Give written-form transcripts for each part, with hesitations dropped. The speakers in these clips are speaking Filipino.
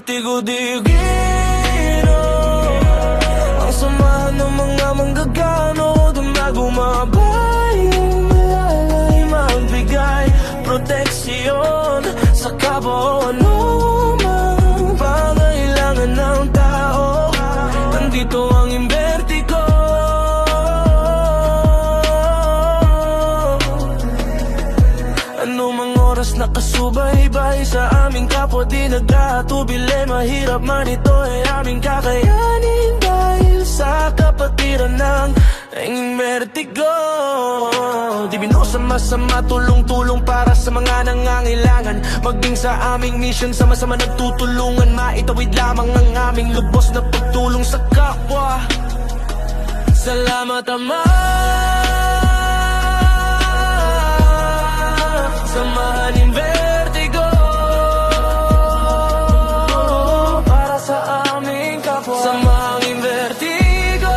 Vertigo Divino. Ang samahan ng mga manggagano, doon na gumabay, malalay magbigay proteksyon sa kapwa. Anumang pangailangan ng tao, nandito ang Invertigo. Anumang oras nakasubaybay sa aming kapwa, di nagkatubili. Mahirap man ito ay aming kakayanin, dahil sa kapatiran ng Invertigo. Di binusama-sama, tulong-tulong para sa mga nangangailangan. Maging sa aming mission, sama-sama nagtutulungan. Maitawid lamang ang aming lubos na pagtulong sa kapwa. Salamat Ama, samahan Invertigo, para sa aming kapwa. Samahang Invertigo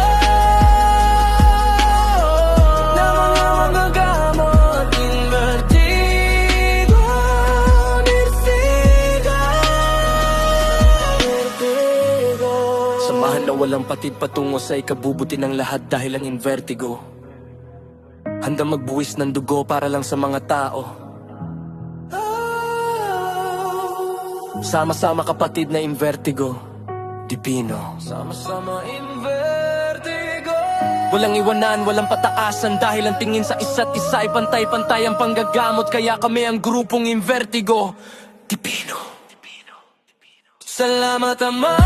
na mga magagamot. Invertigo, Invertigo. Samahan na walang patid patungo sa ikabubuti ng lahat, dahil ang Invertigo handa magbuwis ng dugo para lang sa mga tao. Sama-sama kapatid na Invertigo Divino. Sama-sama Invertigo. Walang iwanan, walang pataasan, dahil ang tingin sa isa't isa ay pantay-pantay ang panggagamot. Kaya kami ang grupong Invertigo Divino. Salamat Ama,